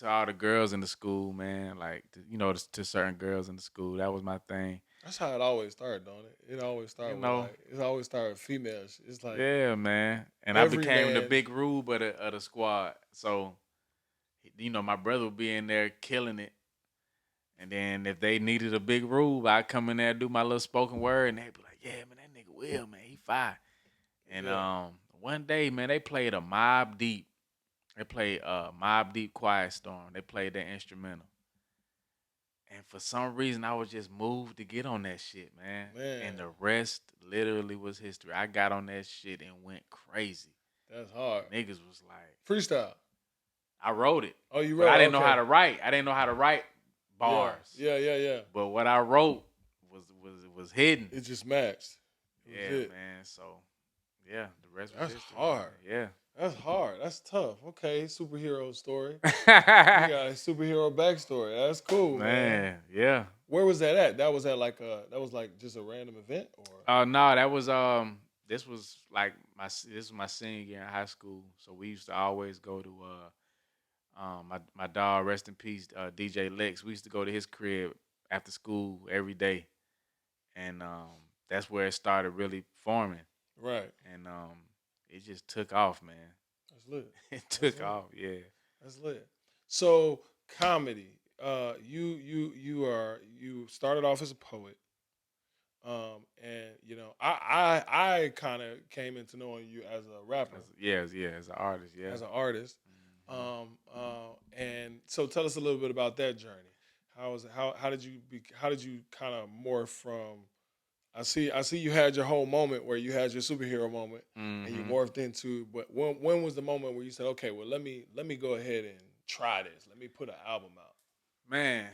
to all the girls in the school, man. Like, to certain girls in the school. That was my thing. That's how it always started, don't it? It always You started with know, it always started with females. It's like yeah, man. And I every became the man. big rube of the squad. So, my brother would be in there killing it. And then if they needed a big rube, I'd come in there do my little spoken word, and they'd be like, "Yeah, man, that nigga Will, man, he fire." And one day, man, they played a Mobb Deep. They played Mobb Deep Quiet Storm. They played that instrumental. And for some reason, I was just moved to get on that shit, man. And the rest literally was history. I got on that shit and went crazy. That's hard. Niggas was like freestyle. I wrote it. Oh, you but wrote? I didn't know how to write. I didn't know how to write bars. Yeah. But what I wrote was hidden. It just matched. Man. So yeah, the rest was history. That's hard. Yeah. That's hard. That's tough. Okay, superhero story. You got a superhero backstory. That's cool, man. Yeah. Where was that at? That was like just a random event, or? No, that was this was my senior year in high school. So we used to always go to my dog, rest in peace, DJ Lex. We used to go to his crib after school every day, and that's where it started really forming. Right. And it just took off, man. That's lit. It took off, yeah. That's lit. So comedy, you started off as a poet, and I kind of came into knowing you as a rapper. As an artist, yeah. As an artist, and so tell us a little bit about that journey. How did you kind of morph from? I see you had your whole moment where you had your superhero moment, and you morphed into. But when was the moment where you said, okay, well let me go ahead and try this. Let me put an album out. Man,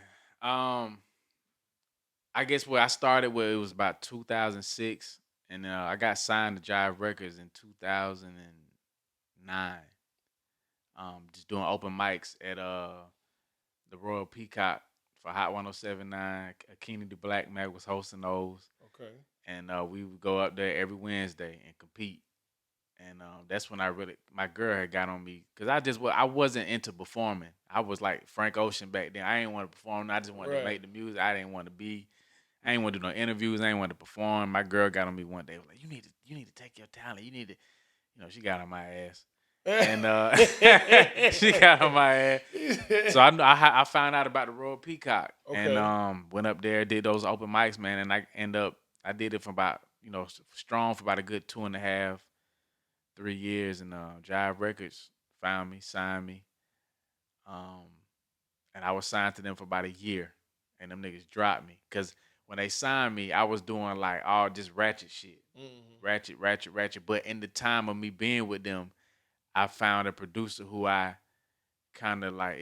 I guess where I started with it was about 2006, and I got signed to Jive Records in 2009. Just doing open mics at the Royal Peacock for Hot 107.9. Kenny the Black Mac was hosting those. Okay. And we would go up there every Wednesday and compete. And that's when my girl had got on me. Because I wasn't into performing. I was like Frank Ocean back then. I didn't want to perform. I just wanted to make the music. I didn't want to do no interviews. I didn't want to perform. My girl got on me one day. Was like, you need to take your talent. You need to, she got on my ass. And she got on my ass. So I found out about the Royal Peacock. Okay. And went up there, did those open mics, man. And I did it for about, strong for about a good 2.5, 3 years. And Jive Records found me, signed me. And I was signed to them for about a year. And them niggas dropped me. Because when they signed me, I was doing like all just ratchet shit. Mm-hmm. Ratchet. But in the time of me being with them, I found a producer who I kind of like,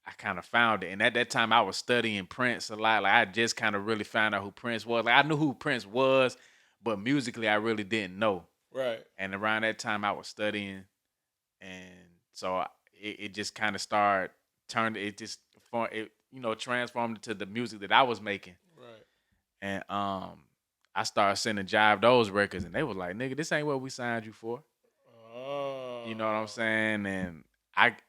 I kind of found it. And at that time, I was studying Prince a lot. Like, I just kind of really found out who Prince was. Like, I knew who Prince was, but musically, I really didn't know. Right. And around that time, I was studying. And so it just kind of transformed into the music that I was making. Right. And I started sending Jive those records, and they was like, nigga, this ain't what we signed you for. Oh. You know what I'm saying? And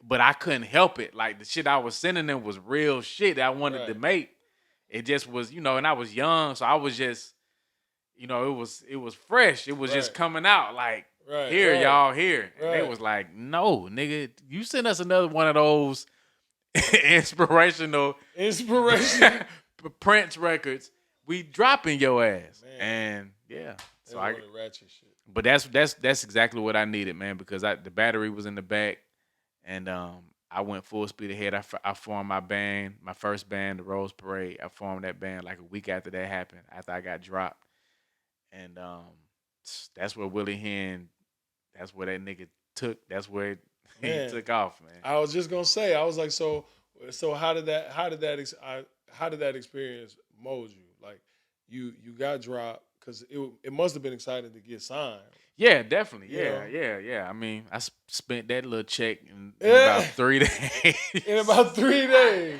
but I couldn't help it. Like, the shit I was sending them was real shit that I wanted to make. It just was, and I was young, so I was just, it was fresh. It was just coming out like, y'all, here. And they was like, no, nigga, you send us another one of those inspirational Prince records. We dropping your ass. Man. And yeah. So ratchet shit. But that's exactly what I needed, man, because the battery was in the back, and I went full speed ahead. I formed my band, my first band, the Rose Parade. I formed that band like a week after that happened, after I got dropped. And that's where Willie Hyn, that's where that nigga took. That's where he took off, man. I was just gonna say, I was like, so how did that experience mold you? Like, you got dropped because it must have been exciting to get signed. Yeah, definitely. Yeah. I mean, I spent that little check in about 3 days. In about 3 days.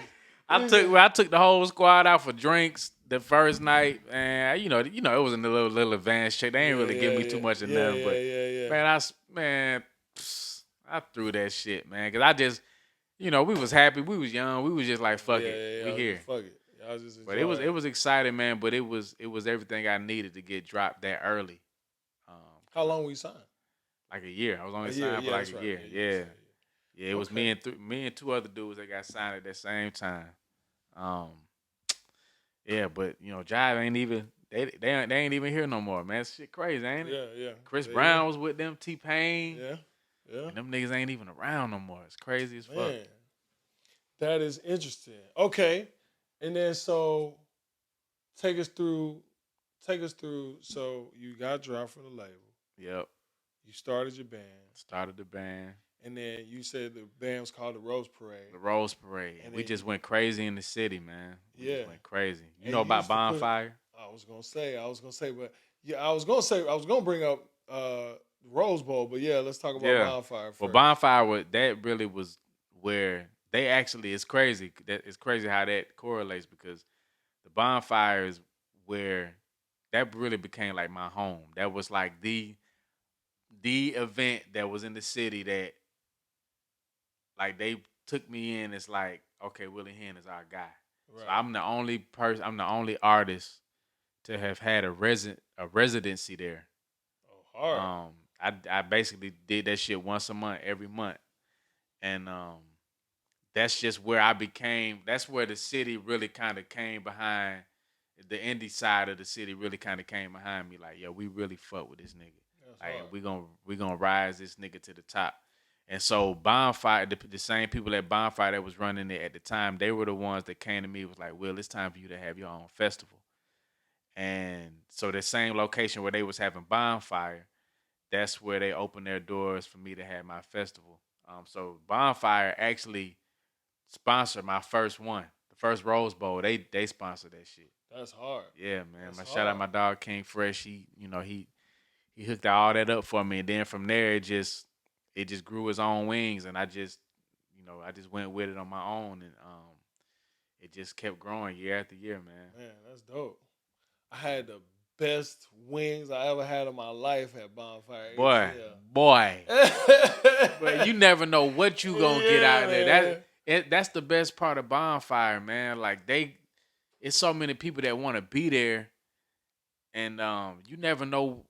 I took the whole squad out for drinks the first night, and it was a little advanced check. They ain't really give me too much of nothing, but man, I threw that shit, man, because I just, we was happy. We was young. We was just like, fuck it, we here. Fuck it. Y'all just But it was exciting, man. But it was everything I needed to get dropped that early. How long were you signed? Like a year. I was only A year, signed for like a year. Yeah. It was Okay. me and two other dudes that got signed at that same time. Yeah, but Jive ain't even they ain't even here no more, man. Shit crazy, ain't it? Yeah. Chris Brown was with them, T-Pain. Yeah. And them niggas ain't even around no more. It's crazy as fuck. Man, that is interesting. Okay. And then so take us through. So you got dropped from the label. Yep. You started your band. Started the band. And then you said the band was called the Rose Parade. The Rose Parade. And we just went crazy in the city, man. We just went crazy. You know about Bonfire? I was gonna say, but I was gonna bring up Rose Bowl, but yeah, let's talk about Bonfire first. Well, Bonfire really was where they actually, it's crazy. It's crazy how that correlates, because the Bonfire is where that really became like my home. That was like the event that was in the city that, like, they took me in. It's like, okay, Willie Hyn is our guy. Right. So I'm the only artist to have had a residency there. Oh, hard. I basically did that shit once a month, every month. And that's just where that's where the city really kind of came behind, the indie side of the city really kind of came behind me, like, yo, we really fuck with this nigga. Like, we gonna rise this nigga to the top. And so Bonfire, the same people at Bonfire that was running it at the time, they were the ones that came to me, was like, Will, it's time for you to have your own festival. And so the same location where they was having Bonfire, that's where they opened their doors for me to have my festival. So Bonfire actually sponsored my first one, the first Rose Bowl. They sponsored that shit. That's hard. Yeah, man. Shout out my dog King Fresh. He hooked all that up for me, and then from there it just grew its own wings, and I just went with it on my own, and it just kept growing year after year, man. Man, that's dope. I had the best wings I ever had in my life at Bonfire. Boy. But you never know what you gonna get out of there. That's the best part of Bonfire, man. Like, it's so many people that want to be there, and you never know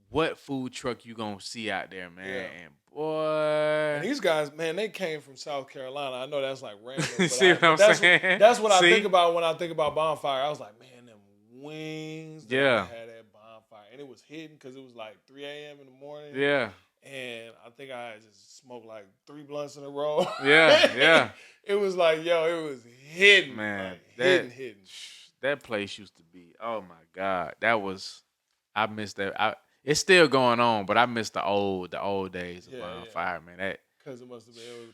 what food truck you gonna see out there, man. Yeah. And boy, and these guys, man, they came from South Carolina. I know that's like random. But see what I'm saying? That's what I think about when I think about Bonfire. I was like, man, them wings that I had at Bonfire, and it was hidden because it was like 3 a.m. in the morning. Yeah. And I think I just smoked like 3 blunts in a row. Yeah. It was like, it was hidden, man. Like, hidden. That place used to be. Oh my God, I missed that. It's still going on, but I miss the old days of Bonfire, man. That, because it was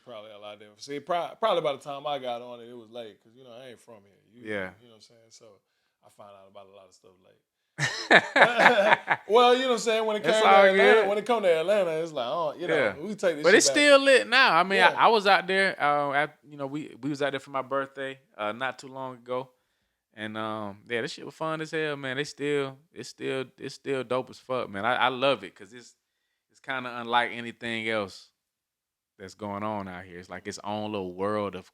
probably a lot different. See, probably by the time I got on it was late, because I ain't from here. You know what I'm saying? So I found out about a lot of stuff late. Well, you know what I'm saying? When it came to Atlanta, it's like, we take this. But it's still lit now. I mean, I was out there. We was out there for my birthday not too long ago. And this shit was fun as hell, man. It's still dope as fuck, man. I love it, because it's kind of unlike anything else that's going on out here. It's like its own little world of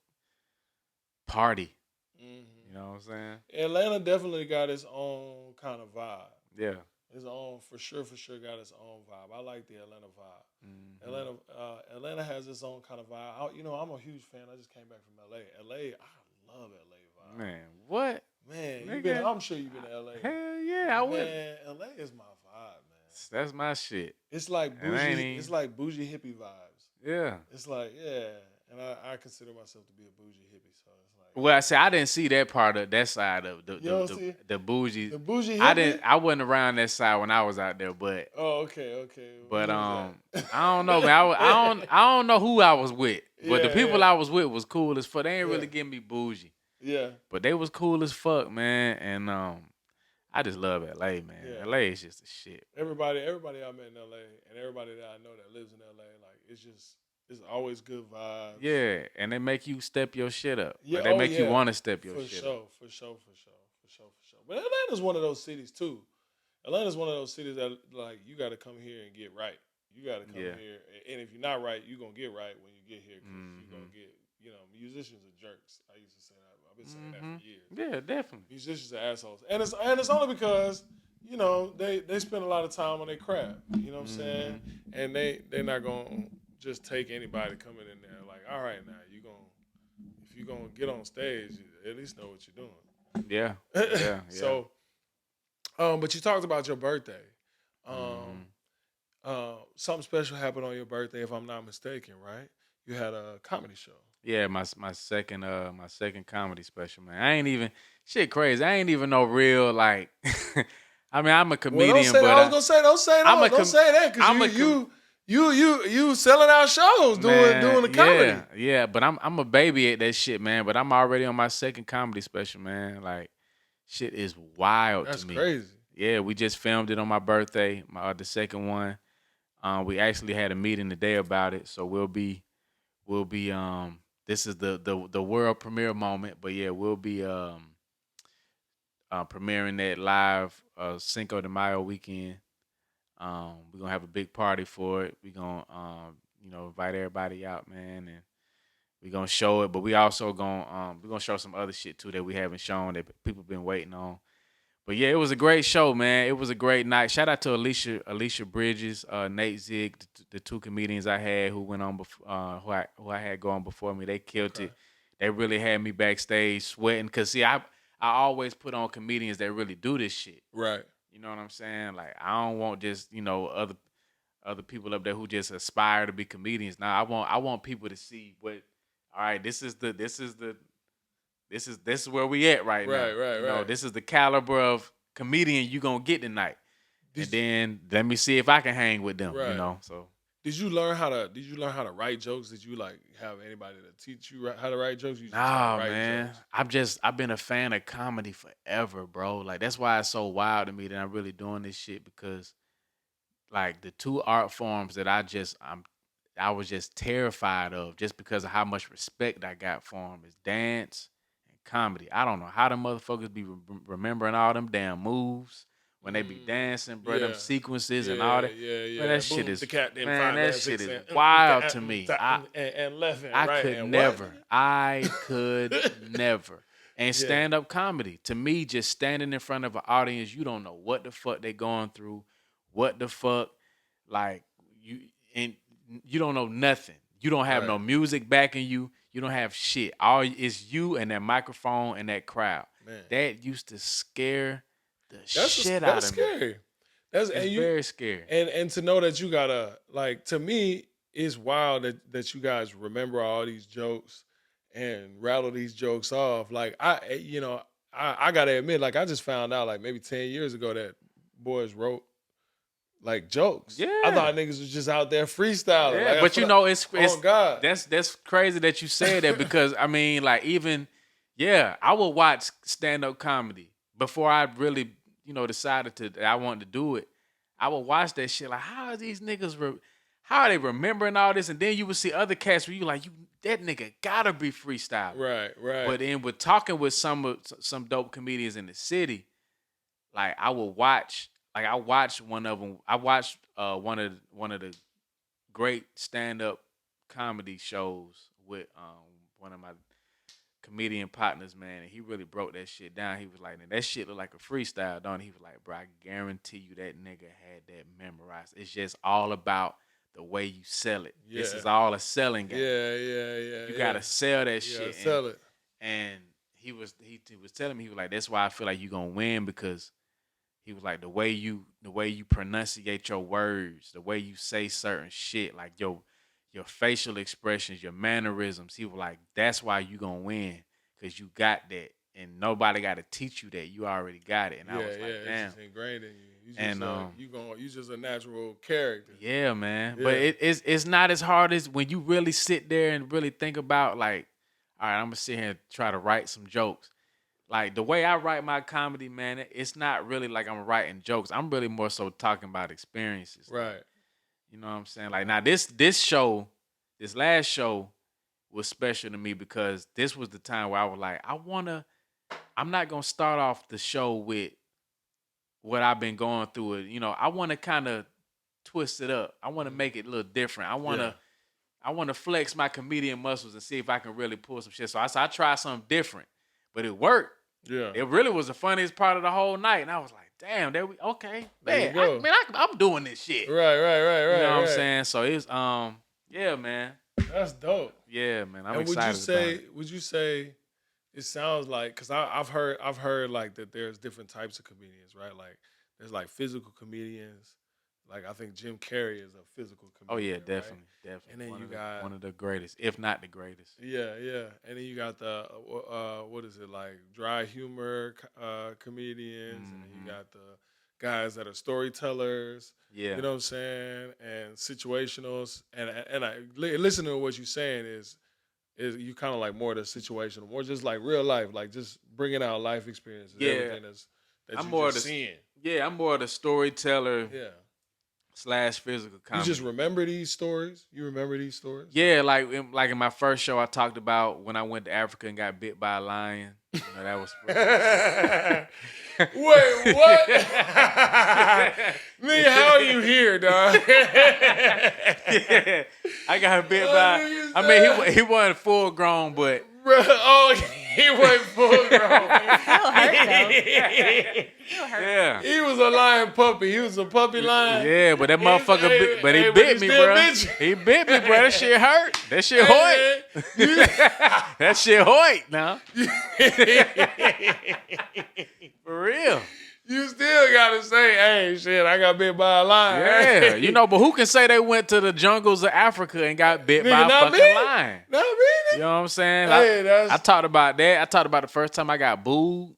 party. Mm-hmm. You know what I'm saying? Atlanta definitely got its own kind of vibe. Yeah. Its own, for sure got its own vibe. I like the Atlanta vibe. Mm-hmm. Atlanta has its own kind of vibe. I'm a huge fan. I just came back from LA. I love LA. Man, what? Man, I'm sure you've been to LA. Hell yeah, I would. Man, LA is my vibe, man. That's my shit. It's like bougie. It's like bougie hippie vibes. Yeah. It's like, and I consider myself to be a bougie hippie, so it's like. Well, I say I didn't see that part of that side of the bougie. The bougie hippie? I wasn't around that side when I was out there, but. Oh, okay. But I don't know, man. I don't know who I was with, but the people I was with was cool as fuck. They ain't really giving me bougie. Yeah. But they was cool as fuck, man. And I just love LA, man. Yeah. LA is just the shit. Everybody I met in LA, and everybody that I know that lives in LA, like, it's always good vibes. Yeah, and they make you step your shit up. Yeah, they make you want to step your shit up. For sure. But Atlanta's one of those cities too. Atlanta's one of those cities that, like, you got to come here and get right. You got to come Yeah. here, and if you're not right, you're gonna get right when you get here because you're Mm-hmm. gonna get. Musicians are jerks. I used to say that. I've been saying that Mm-hmm. for years. Yeah, definitely. Musicians are assholes, and it's only because they spend a lot of time on their craft. You know what I'm saying? Mm-hmm. And they're not gonna just take anybody coming in there like, all right, now if you're gonna get on stage, at least know what you're Yeah. doing. Yeah. Yeah. So, but you talked about your birthday. Mm-hmm. Something special happened on your birthday, if I'm not mistaken, right? You had a comedy show. Yeah, my second comedy special, man. I ain't even shit crazy. I ain't even no real like. I mean, I'm a Well, don't comedian, say that. but I was gonna say, I'm a don't say that I'm a because you selling out shows doing the comedy. Yeah. But I'm a baby at that shit, man. But I'm already on my second comedy special, man. Like, shit is wild That's to me. crazy. Yeah, we just filmed it on my birthday, the second one. We actually had a meeting today about it, so we'll be this is the world premiere moment, but yeah, we'll be premiering that live Cinco de Mayo weekend. We're gonna have a big party for it. We're gonna invite everybody out, man, and we're gonna show it. But we also gonna show some other shit too that we haven't shown that people been waiting on. But yeah, it was a great show, man. It was a great night. Shout out to Alicia Bridges, Nate Zig, the two comedians I had who went on before, who I had going before me. They killed it. They really had me backstage sweating. Cause see, I always put on comedians that really do this shit. Right. You know what I'm saying? Like I don't want just other people up there who just aspire to be comedians. Now I want people to see what. All right, this is where we at right now. Right. This is the caliber of comedian you gonna get tonight. Then let me see if I can hang with them. Right. So did you learn how to write jokes? Did you like have anybody to teach you how to write jokes? You just nah, write man. Jokes? I've been a fan of comedy forever, bro. Like that's why it's so wild to me that I'm really doing this shit because like the two art forms that I was just terrified of just because of how much respect I got for them is dance and comedy. I don't know how the motherfuckers be remembering all them damn moves when they be dancing, bro. Them sequences and all that. Yeah. But that Boom, shit is the cat, then man. five, That then shit six, is and, wild to me. And left and I right. could and never. What? I could never. And stand up comedy to me, just standing in front of an audience, you don't know what the fuck they going through, what the fuck, like you don't know nothing. You don't have no music backing you. You don't have shit. All it's you and that microphone and that crowd. Man. That used to scare the shit out of scary. me. It's very scary. And to know that you gotta like to me, it's wild that you guys remember all these jokes and rattle these jokes off. Like I gotta admit, like I just found out like maybe 10 years ago that boys wrote like jokes. Yeah. I thought niggas was just out there freestyling. Yeah, like, but it's God. That's crazy that you said that because I mean, like even I would watch stand up comedy before I really decided that I wanted to do it. I would watch that shit like how are these niggas how are they remembering all this? And then you would see other cats where you like that nigga gotta be freestyling. Right. But then with talking with some dope comedians in the city, like I would watch. Like I watched one of them. I watched one of the great stand up comedy shows with one of my comedian partners, man, and he really broke that shit down. He was like, that shit look like a freestyle, don't it? He was like, bro, I guarantee you that nigga had that memorized. It's just all about the way you sell it. Yeah. This is all a selling game. Yeah. You gotta sell that shit. Sell it. And he was telling me, he was like, that's why I feel like you gonna win because he was like the way you pronunciate your words, the way you say certain shit, like your facial expressions, your mannerisms. He was like, that's why you gonna win because you got that, and nobody got to teach you that. You already got it. And I was like, damn, it's just ingrained in you. You just a natural character. Yeah, man. Yeah. But it's not as hard as when you really sit there and really think about like, all right, I'm gonna sit here and try to write some jokes. Like the way I write my comedy, man, it's not really like I'm writing jokes. I'm really more so talking about experiences. Right. You know what I'm saying? Like now this last show was special to me because this was the time where I was like, I'm not gonna start off the show with what I've been going through. I want to kind of twist it up. I want to make it a little different. I want to flex my comedian muscles and see if I can really pull some shit. So I tried something different, but it worked. Yeah. It really was the funniest part of the whole night. And I was like, damn, okay. There Man, I'm doing this shit. Right. You know what I'm saying? So it's, yeah, man. That's dope. Yeah, man. I'm and excited about it. Would you say it sounds like, because I've heard like that there's different types of comedians, right? Like there's like physical comedians. Like I think Jim Carrey is a physical comedian. Oh yeah, right? definitely. And then one of the greatest, if not the greatest. Yeah. And then you got the what is it, like dry humor comedians, and then you got the guys that are storytellers. Yeah. You know what I'm saying? And situationals. And I listening to what you're saying is you kind of like more the situational, more just like real life, like just bringing out life experiences. Yeah. Everything that I'm you're more just seeing. Yeah, I'm more of the storyteller. Yeah. / physical comedy. You just remember these stories? You remember these stories? Yeah, like in my first show, I talked about when I went to Africa and got bit by a lion. You know, that was Wait, what? Man, how are you here, dog? Yeah, I got bit by. I mean, he wasn't full grown, but he wasn't full grown. He'll hurt though. He'll hurt. yeah. He was a lion puppy. He was a puppy lion. Yeah, but that motherfucker bit, but he Hey, bit but me, he still bro. bit you. He bit me, bro. That shit hurt. That shit Hey, hoit. man. That shit hoit now. For real. You still gotta say, hey, shit, I got bit by a lion. Yeah, you know, but who can say they went to the jungles of Africa and got bit Nigga, by a not fucking me. lion? Not me, nigga. You know what I'm saying? Hey, I talked about that. I talked about the first time I got booed.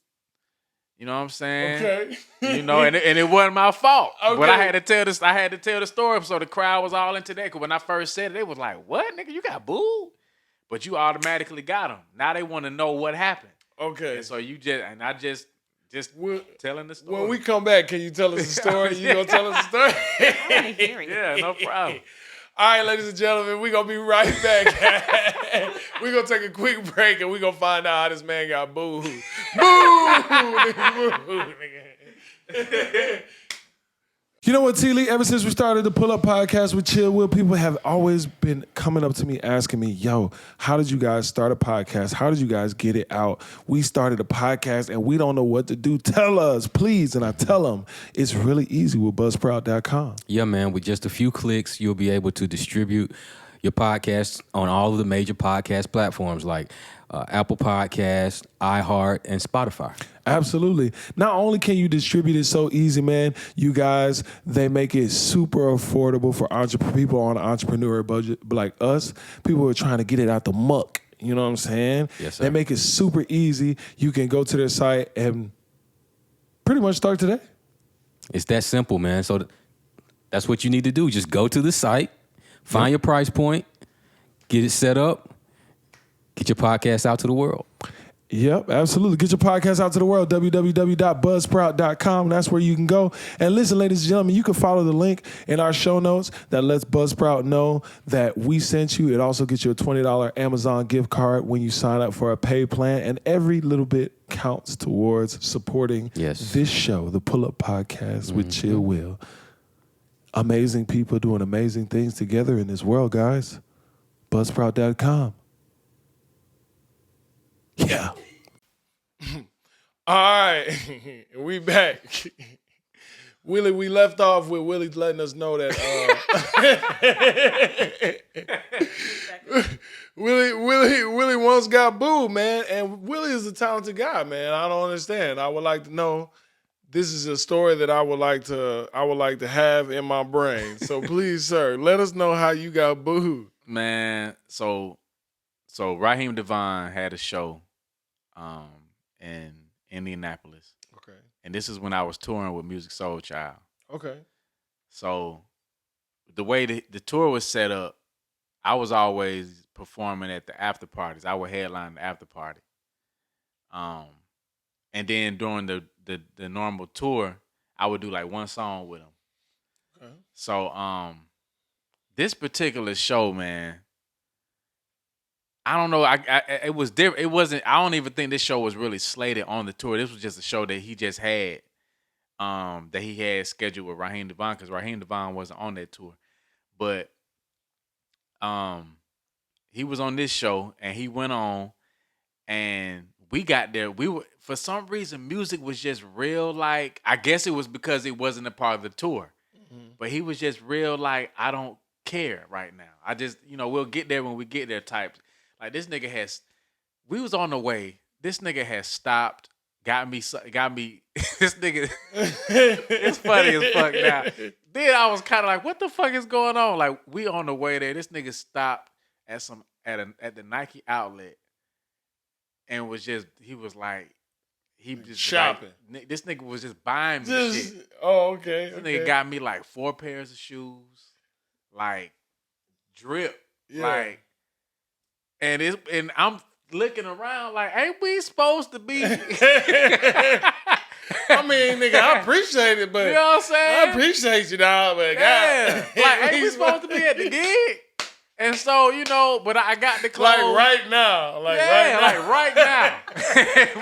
You know what I'm saying? Okay. You know, and it wasn't my fault. Okay. But I had to tell this. I had to tell the story, so the crowd was all into that. Because when I first said it, they was like, "What, nigga? You got booed?" But you automatically got them. Now they want to know what happened. Okay. And so I just telling the story. When we come back, can you tell us a story? You gonna tell us a story? I want to hear it. Yeah, no problem. All right, ladies and gentlemen, we're going to be right back. We're going to take a quick break, and we're going to find out how this man got booed. Boo! Nigga, boo, nigga. You know what, TLee? Ever since we started the Pull Up Podcast with CHILLW, people have always been coming up to me asking me, yo, how did you guys start a podcast? How did you guys get it out? We started a podcast and we don't know what to do. Tell us, please. And I tell them it's really easy with buzzsprout.com. Yeah, man. With just a few clicks, you'll be able to distribute your podcast on all of the major podcast platforms like Apple Podcasts, iHeart, and Spotify. Absolutely. Not only can you distribute it so easy, man, you guys, they make it super affordable for people on an entrepreneur budget like us, people who are trying to get it out the muck. You know what I'm saying? Yes, sir. They make it super easy. You can go to their site and pretty much start today. It's that simple, man. So that's what you need to do. Just go to the site, find your price point, get it set up, get your podcast out to the world. Yep, absolutely. Get your podcast out to the world, www.buzzsprout.com. That's where you can go. And listen, ladies and gentlemen, you can follow the link in our show notes that lets Buzzsprout know that we sent you. It also gets you a $20 Amazon gift card when you sign up for a paid plan. And every little bit counts towards supporting this show, the Pull Up Podcast with CHILLW. Amazing people doing amazing things together in this world, guys. Buzzsprout.com. Yeah. All right. We back. Willie, we left off with Willie letting us know that Willie once got booed, man. And Willie is a talented guy, man. I don't understand. I would like to know. This is a story that I would like to have in my brain. So please, sir, let us know how you got booed. Man, so Raheem Devon had a show in Indianapolis. Okay. And this is when I was touring with Music Soul Child. Okay. So the way the tour was set up, I was always performing at the after parties. I would headline the after party. And then during the normal tour, I would do like one song with them. Okay. So this particular show, man, I don't know. It was different. It wasn't. I don't even think this show was really slated on the tour. This was just a show that he just had that he had scheduled with Raheem Devon, because Raheem Devon wasn't on that tour. But he was on this show and he went on, and we got there. We were, for some reason, music was just real, like, I guess it was because it wasn't a part of the tour. But he was just real, like, I don't care right now. I just, we'll get there when we get there type. Like, this nigga we was on the way. This nigga has stopped, got me, this nigga, it's funny as fuck now. Then I was kind of like, what the fuck is going on? Like, we on the way there. This nigga stopped at the Nike outlet and he was like, he just shopping. Like, this nigga was just buying me shit. Oh, okay. This nigga got me like 4 pairs of shoes, like drip, like, and I'm looking around like, ain't we supposed to be? I mean, nigga, I appreciate it, but you know what I'm saying? I appreciate you, dog. But yeah, God, like, ain't we supposed to be at the gig? And so, but I got the clothes. Like right now. Right now.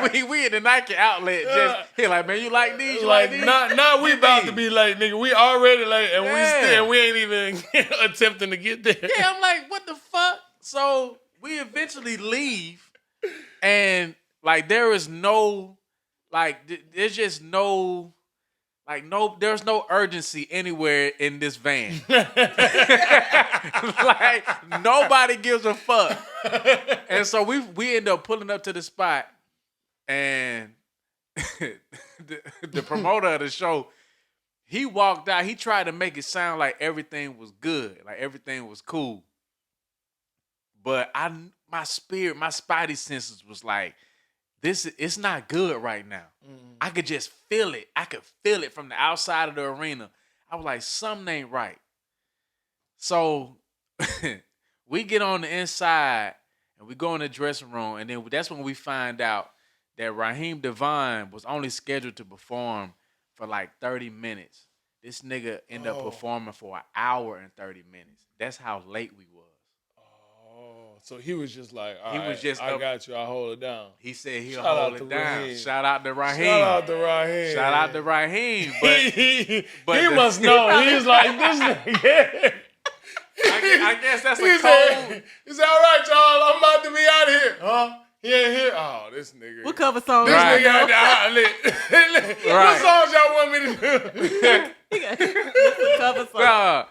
we in the Nike outlet just, he like, man, you like these? You like these? Now we about to be late, nigga. We already late, and we ain't even attempting to get there. Yeah, I'm like, what the fuck? So we eventually leave, and like there's no there's no urgency anywhere in this van. Like, nobody gives a fuck. And so we end up pulling up to the spot, and the promoter of the show, he walked out. He tried to make it sound like everything was good, like everything was cool. But my spidey senses was like, it's not good right now. I could just feel it. I could feel it from the outside of the arena. I was like, something ain't right. So we get on the inside and we go in the dressing room, and then that's when we find out that Raheem Devon was only scheduled to perform for like 30 minutes. This nigga ended up performing for an hour and 30 minutes. That's how late we was. So he was just like, he was just I got you. I'll hold it down. He said he'll hold it down. Raheem. Shout out to Raheem. Shout out to Raheem. But he must know. He's like, this nigga. I guess that's a code. He said, all right, y'all, I'm about to be out of here. Huh? He ain't here. Oh, this nigga. What cover song? This nigga out there outlet. What songs y'all want me to do? Cover song.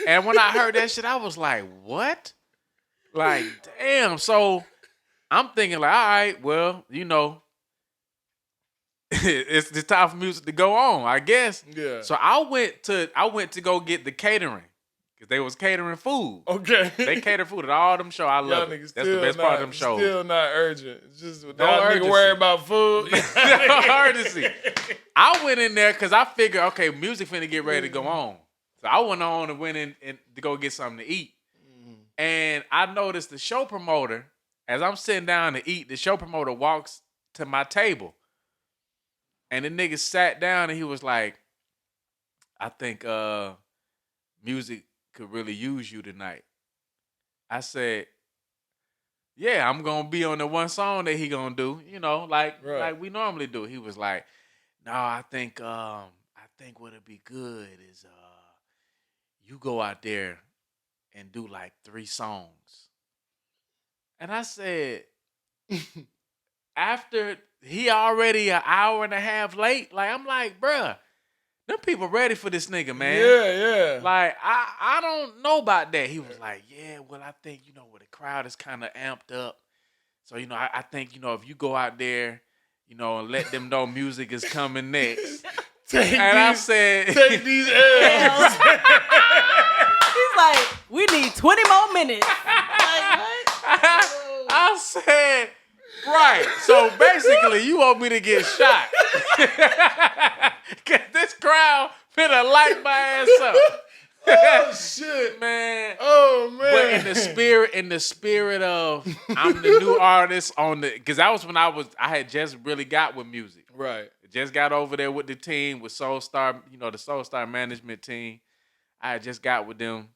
And when I heard that shit, I was like, what? Like, damn. So I'm thinking like, all right, well, it's the time for music to go on, I guess. Yeah. So I went to go get the catering, because they was catering food. Okay. They cater food at all them shows. I love it. That's the best part of them shows. Still not urgent. It's just no urgency. Worry about food. No urgency. I went in there because I figured, okay, music finna get ready to go on. So I went on and went in to go get something to eat. And I noticed the show promoter, as I'm sitting down to eat, the show promoter walks to my table. And the nigga sat down and he was like, I think music could really use you tonight. I said, yeah, I'm going to be on the one song that he going to do, like we normally do. He was like, no, I think what'll be good is you go out there and do like 3 songs. And I said, after he already an hour and a half late, like, I'm like, bruh, them people ready for this nigga, man. Yeah. Like, I don't know about that. He was like, yeah, well, I think, where the crowd is kind of amped up. So, I think, if you go out there, and let them know music is coming next. I said, take these L's. He's like, we need 20 more minutes. Like, what? I said, right. So basically, you want me to get shot. Cause this crowd finna light my ass up. Oh shit, man. Oh man. But in the spirit of I'm the new artist cause that was when I had just really got with music. Right. Just got over there with the team, with Soul Star, the Soul Star management team. I had just got with them.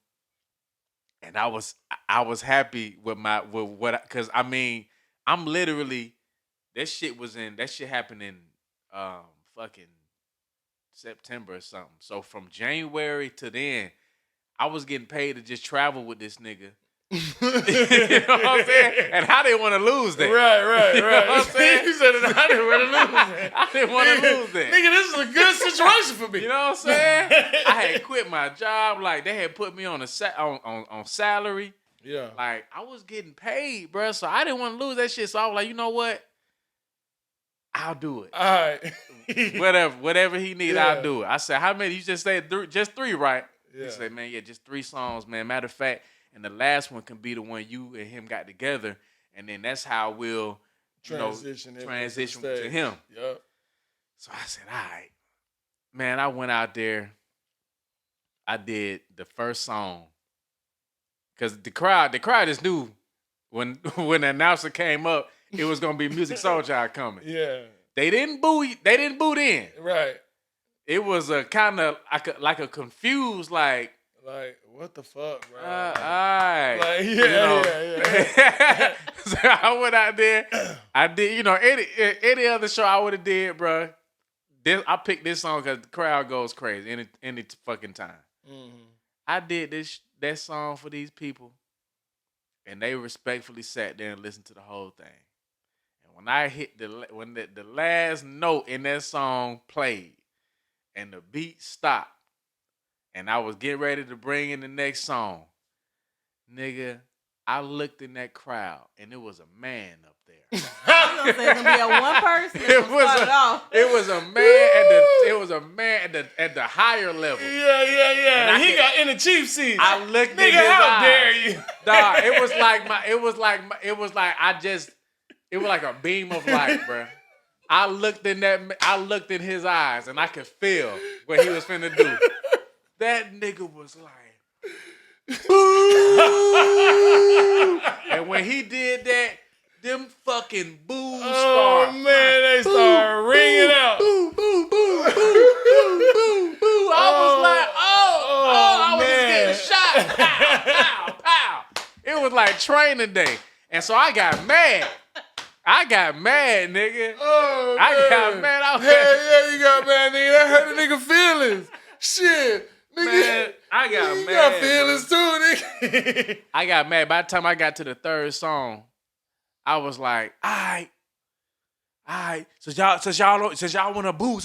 And I was happy cause I mean, I'm literally, that shit happened in fucking September or something. So from January to then, I was getting paid to just travel with this nigga. You know what I'm saying? And I didn't want to lose that. Right. You know what I'm saying? You said I didn't want to lose that. I didn't want to lose that. Nigga, this is a good situation for me. You know what I'm saying? I had quit my job. Like, they had put me on on salary. Yeah. Like, I was getting paid, bro. So I didn't want to lose that shit. So I was like, you know what? I'll do it. All right. Whatever he need, Yeah. I'll do it. I said, how many? You just said just 3, right? Yeah. He said, man, yeah, just 3 songs, man. Matter of fact, and the last one can be the one you and him got together, and then that's how we'll transition to him. Yep. So I said, all right. Man, I went out there. I did the first song. Because the crowd just knew when the announcer came up, it was gonna be Music Soul Child coming. Yeah. They didn't boo then. Right. It was a kind of like a confused, like what the fuck, bro? all right. Like, yeah. So I went out there. I did, any other show I would have did, bro. I picked this song because the crowd goes crazy any fucking time. Mm-hmm. I did that song for these people, and they respectfully sat there and listened to the whole thing. And when I hit the last note in that song played, and the beat stopped, and I was getting ready to bring in the next song, nigga, I looked in that crowd, and it was a man up there. I was gonna say it's gonna be a one person. It was a man at the higher level. Yeah. And he got in the chief seat. I looked nigga, in his how eyes. dare you? Dog, it was like a beam of light, bro. I looked in his eyes, and I could feel what he was finna do. That nigga was like, boo! And when he did that, them fucking boos started. Oh man, they started ringing out. Boo, boo, boo, boo, boo, boo, boo. I was like, I was just getting shot. Pow, pow, pow. It was like training day. And so I got mad. Nigga. Oh, man. I got mad. Yeah, you got mad, nigga. That hurt the nigga feelings. Shit. Nigga. Man, I got you mad. got feelings too, nigga. I got mad. By the time I got to the third song, I was like, all right. Since y'all want to boo,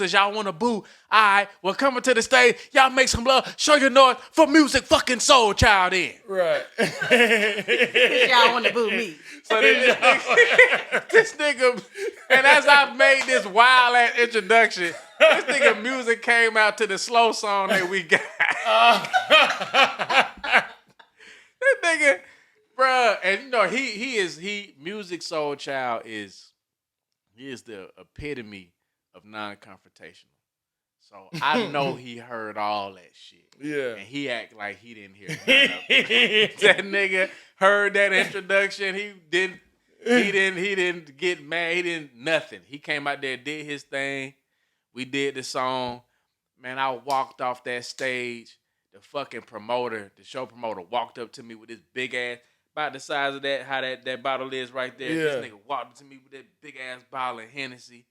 all right. Well, coming to the stage, y'all make some love. Show your noise for Music fucking Soul Child in. Right. Y'all want to boo me. So this nigga, and as I made this wild ass introduction, this nigga Music came out to the slow song that we got. This nigga, bruh, and he Music Soul Child is the epitome of non-confrontational. So I know he heard all that shit. Yeah. And he act like he didn't hear none of it. That nigga heard that introduction. He didn't get mad. He didn't nothing. He came out there, did his thing. We did the song. Man, I walked off that stage. The fucking promoter, the show promoter, walked up to me with this big ass, about the size of that, how that bottle is right there. Yeah. This nigga walked up to me with that big ass bottle of Hennessy.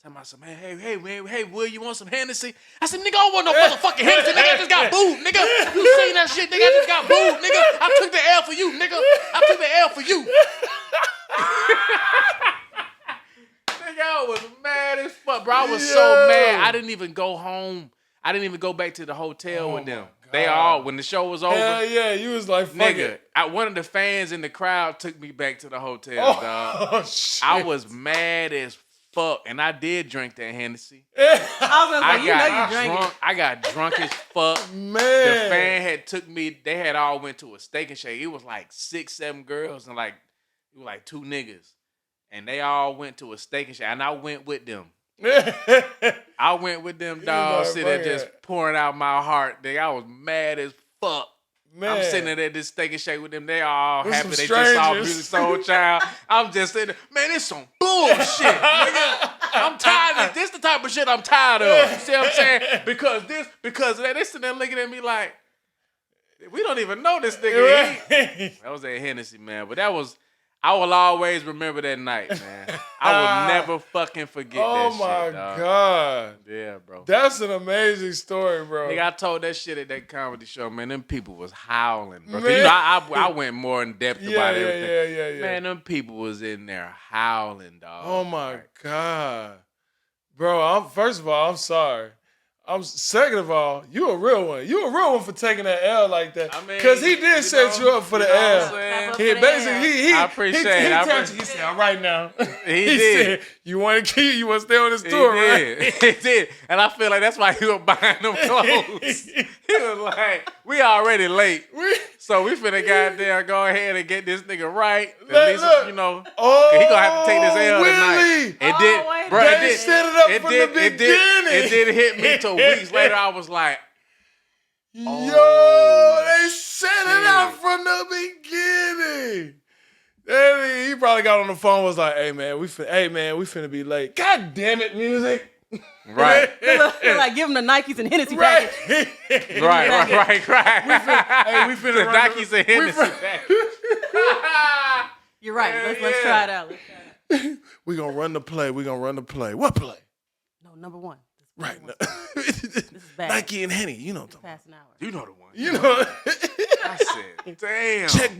Talking about some, hey, Will, you want some Hennessy? I said, nigga, I don't want no motherfucking Hennessy. Nigga, I just got booed, nigga. You seen that shit, nigga? I just got booed, nigga. I took the L for you, nigga. I took the L for you. Nigga, I was mad as fuck, bro. I was so mad. I didn't even go home. I didn't even go back to the hotel with them. They all, when the show was over. Hell yeah, you was like, fuck nigga, it. one of the fans in the crowd took me back to the hotel, dog. Oh, shit. I was mad as fuck, and I did drink that Hennessy. I was gonna say, you drank drunk. it. I got drunk as fuck. Man. The fan had took me. They had all went to a Steak and Shake. It was like 6-7 girls and it was like 2 niggas, and they all went to a Steak and Shake, and I went with them. I went with them dogs, sitting there just pouring out my heart. I was mad as fuck. Man. I'm sitting there at this Steak and Shake with them. They all With happy. some They just saw strangers. Music Soul Child. I'm just sitting there. Man, it's some bullshit, nigga. I'm tired of this. This the type of shit I'm tired of. You see what I'm saying? Because of that. They sitting there looking at me like, we don't even know this nigga. That was that Hennessy, man. But I will always remember that night, man. I will never fucking forget that shit, Oh, my dog. God. Yeah, bro. That's an amazing story, bro. Nigga, I told that shit at that comedy show, man. Them people was howling, bro. 'Cause, Man. you know, I went more in depth about everything. Yeah. Man, them people was in there howling, dog. Oh, my Like, God. Bro, first of all, I'm sorry. Second of all, you a real one. You a real one for taking that L like that. I mean, Because he did set you up for the you know what L. I'm saying? Clap up He I appreciate it. He I tapped you. He said, all right now. He did. Said, you want to stay on this tour, right? He did. And I feel like that's why he was buying them clothes. He was like, we already late. So we finna goddamn go ahead and get this nigga right. At least, Look. you know, Oh, he gonna have to take this L tonight. Willie. It did, wait a bro. minute. It They did. set it up from the It beginning. did hit me till weeks later. I was like, Yo, they set it shit. up from the beginning. Then he probably got on the phone, was like, hey man, we finna be late. God damn it, music. right, Like, give him the Nikes and Hennessy Right. package. right. Hey, we finna The run Nikes and Hennessy package. You're right. Hell Let's try it out. We gonna run the play. What play? No, number one. Right. This is bad. Nike and Henny, you know what I'm talking about. Past an hour. You know the one. You know. I said, damn. Check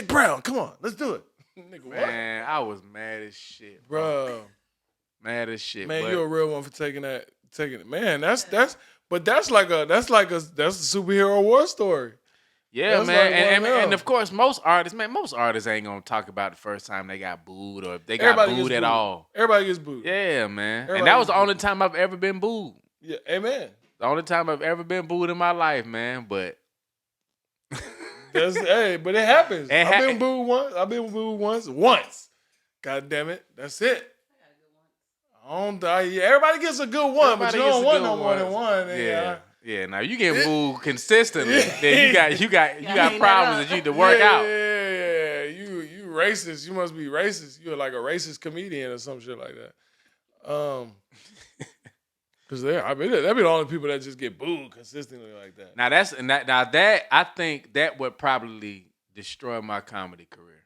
Brown. Come on, let's do it. Nigga, what? Man, I was mad as shit, Bro. Mad as shit. Man, but you're a real one for taking it. Man, that's that's a superhero war story. yeah, that's man, like one of them. and of course, most artists ain't gonna talk about the first time they got booed or if they got Everybody booed gets at booed. all. Everybody gets booed. Yeah, man, Everybody and that was gets the only booed. time I've ever been booed. Yeah, amen. The only time I've ever been booed in my life, man. But But it happens. It I've been booed once. Once. God damn it. That's it. Everybody gets a good one, but Everybody you gets don't a want good no more than one. one. Yeah. Now you get booed consistently, Yeah. then you got hang that problems up. that you need to work out. Yeah. You racist. You must be racist. You're like a racist comedian or some shit like that. Because that'd be the only people that just get booed consistently like that. Now that I think that would probably destroy my comedy career.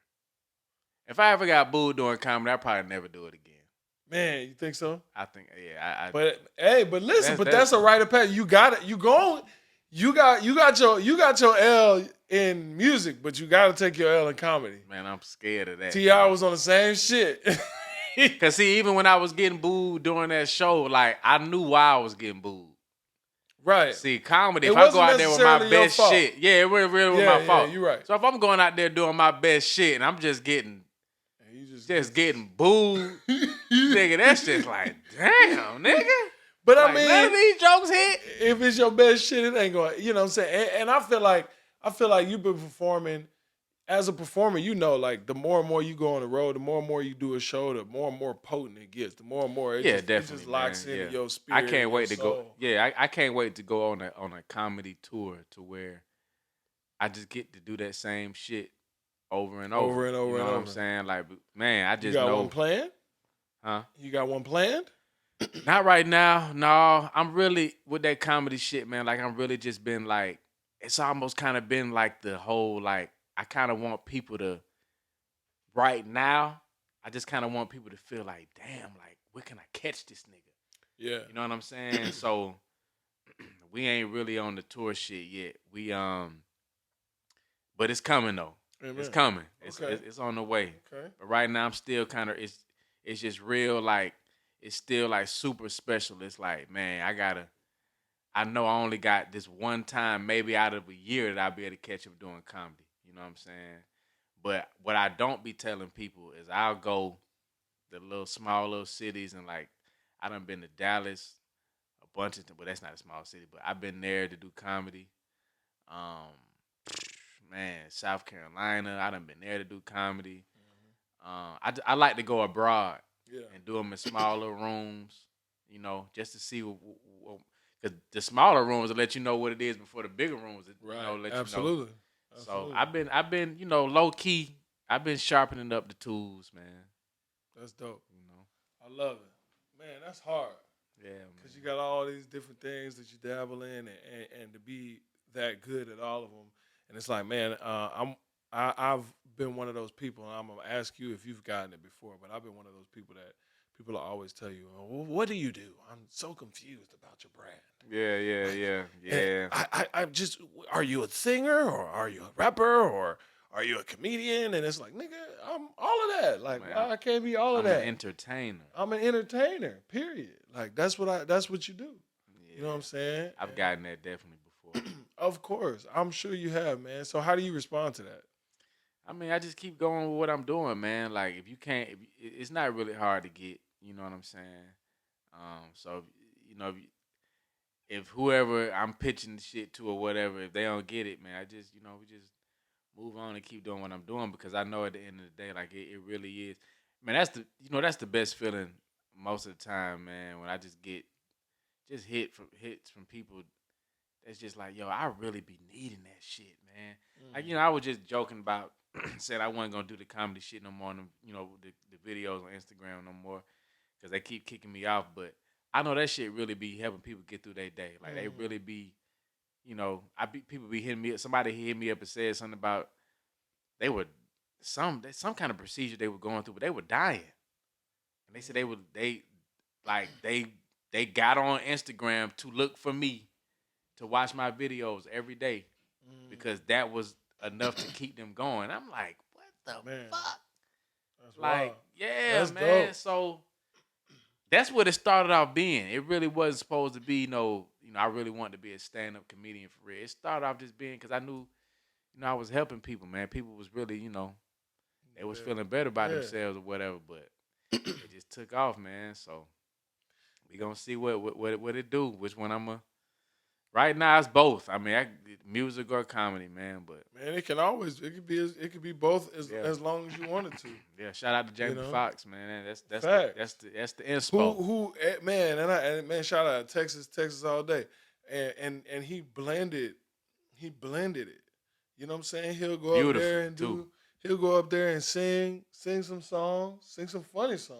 If I ever got booed doing comedy, I'd probably never do it again. Man, you think so? I think, yeah. But listen, That's- that's a rite of passage. You got it. You got your L in music, but you got to take your L in comedy. Man, I'm scared of that. T.I. was on the same shit. Cause see, even when I was getting booed during that show, like I knew why I was getting booed. Right. See, comedy. It If I go wasn't out there with my necessarily your best fault. shit, yeah, it really was Yeah, my fault. you're right. So if I'm going out there doing my best shit and I'm just getting booed, nigga, that's just like, damn, nigga. But Like, I mean, none of these jokes hit. if it's your best shit, it ain't going. You know what I'm saying? And I feel like you've been performing. As a performer, you know, like the more and more you go on the road, the more and more you do a show, the more and more potent it gets. The more and more it Definitely, just locks man. into your spirit. I can't wait to go. soul. Yeah, I can't wait to go on a comedy tour to where I just get to do that same shit over and over. Over and over You know and what over. I'm saying? Like, man, I You just got know. one planned? Huh? You got one planned? Not right now. No, I'm really with that comedy shit, man. Like, I'm really just been like, it's almost kind of been like the whole like. I kind of want people to, right now, I just kind of want people to feel like, damn, like, where can I catch this nigga? Yeah. You know what I'm saying? So, we ain't really on the tour shit yet. But it's coming though. Amen. It's coming. Okay. It's on the way. Okay. But right now, I'm still kind of, it's just real, like, it's still like super special. It's like, man, I know I only got this one time, maybe out of a year, that I'll be able to catch him doing comedy. You know what I'm saying? But what I don't be telling people is I'll go the small little cities, and like I done been to Dallas a bunch of times, but that's not a small city, but I've been there to do comedy. Man, South Carolina, I done been there to do comedy. I like to go abroad and do them in smaller rooms, you know, just to see because the smaller rooms will let you know what it is before the bigger rooms, let you know. Absolutely. So I've been, you know, low key. I've been sharpening up the tools, man. That's dope. You know, I love it. Man, that's hard. yeah, man. Because you got all these different things that you dabble in, and to be that good at all of them. And it's like, man, I've been one of those people, and I'm gonna ask you if you've gotten it before. But I've been one of those people that people will always tell you, well, "What do you do? I'm so confused about your brand." Yeah. I just, are you a singer or are you a rapper or are you a comedian? And it's like, nigga, I'm all of that. Like, Man, why I can't be all of I'm that? an entertainer. I'm an entertainer. Period. Like that's what you do. You know what I'm saying? I've gotten that definitely before. Of course, I'm sure you have, man. So how do you respond to that? I mean, I just keep going with what I'm doing, man. Like if you can't, it's not really hard to get. You know what I'm saying? So you know, if whoever I'm pitching the shit to or whatever, if they don't get it, man, I just we just move on and keep doing what I'm doing because I know at the end of the day, like it really is. Man, that's the best feeling most of the time, man. When I just get hits from people that's just like, yo, I really be needing that shit, man. Like, I was just joking about said I wasn't gonna do the comedy shit no more, the videos on Instagram no more, because they keep kicking me off. But I know that shit really be helping people get through their day. Like they really be, people be hitting me up. Somebody hit me up and said something about they were some kind of procedure they were going through, but they were dying, and they said they got on Instagram to look for me to watch my videos every day because that was enough to keep them going. I'm like, what the fuck? That's Like, wild. yeah, That's man. dope. So that's what it started off being. It really wasn't supposed to be I really wanted to be a stand-up comedian for real. It started off just being because I knew, I was helping people, man. People was really, they was feeling better about themselves or whatever, but it just took off, man. So we gonna see what it do, which one right now it's both. I mean, music or comedy, man. But man, it could be both as long as you wanted to. Yeah, shout out to Jamie Foxx, man. That's the inspo. Man, and man, shout out to Texas all day. And he blended it. You know what I'm saying? He'll go up there and he'll go up there and sing some songs, sing some funny songs.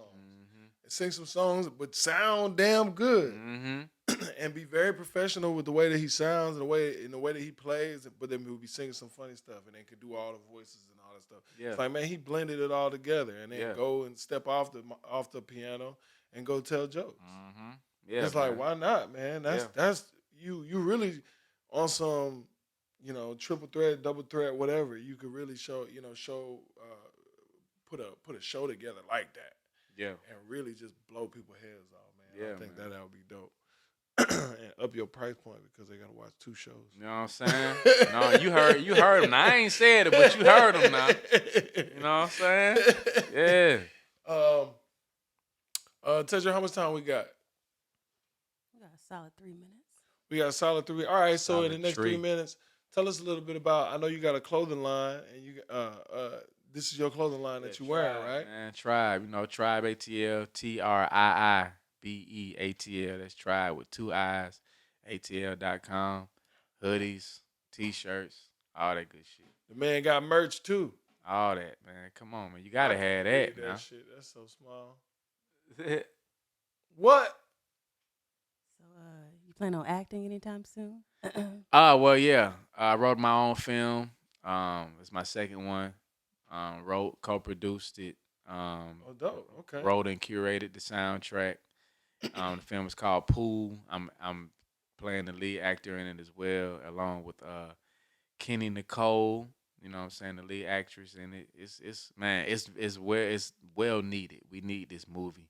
And sing some songs but sound damn good. And be very professional with the way that he sounds and the way that he plays, but then we'll be singing some funny stuff and then could do all the voices and all that stuff. Yeah. It's like, man, he blended it all together and then go and step off the piano and go tell jokes. Yeah, it's like, why not, man? That's you really on some, triple threat, double threat, whatever. You could really put a show together like that. Yeah. And really just blow people's heads off, man. Yeah, I think that would be dope. And up your price point because they gotta watch 2 shows. You know what I'm saying? No, you heard him. Now, I ain't said it, but you heard him now. You know what I'm saying? Yeah. Tedra, how much time we got? We got a solid 3 minutes. We got a solid 3. All right, so in the next 3 Solid minutes, tell us a little bit about. I know you got a clothing line, and you this is your clothing line that you're wearing, right? Man, Tribe. Tribe ATL, TRIIBEATL. That's Tribe with 2 I's. ATL.com. Hoodies, T-shirts, all that good shit. The man got merch too. All that, man. Come on, man. You gotta have that, man. That shit. That's so small. What? So, you plan on acting anytime soon? Well, yeah. I wrote my own film. It's my second one. Wrote, co-produced it. Dope. Okay. Wrote and curated the soundtrack. The film is called Pool. I'm playing the lead actor in it as well, along with Kenny Nicole. You know what I'm saying, the lead actress in it. It's well needed. We need this movie.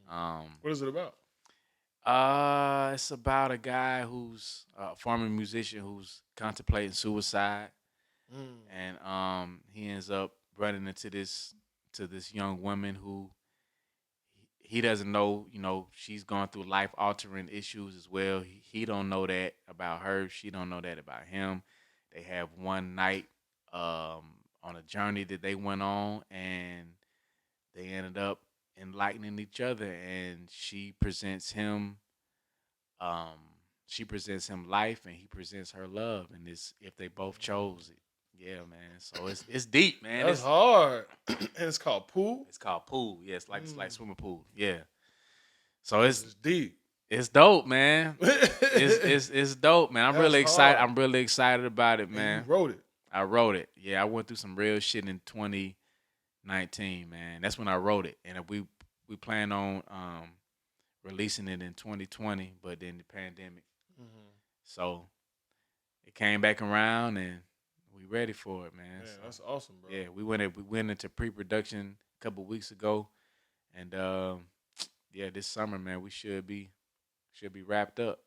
What is it about? It's about a guy who's a former musician who's contemplating suicide, and he ends up running into this young woman who he doesn't know. She's going through life-altering issues as well. He don't know that about her. She don't know that about him. They have one night on a journey that they went on, and they ended up enlightening each other, and she presents him life, and he presents her love, and it's if they both chose it. Yeah, man. So it's deep, man. That's hard. And it's called Pool? It's called Pool. Yeah, it's like swimming pool. Yeah. So it's deep. It's dope, man. it's dope, man. I'm That's really excited. hard. I'm really excited about it, man. And you wrote it. I wrote it. Yeah, I went through some real shit in 2019, man. That's when I wrote it, and we plan on releasing it in 2020, but then the pandemic. So it came back around, and we ready for it, man. Man, So, that's awesome, bro. yeah, we went into pre-production a couple weeks ago, and yeah, this summer, man, we should be wrapped up.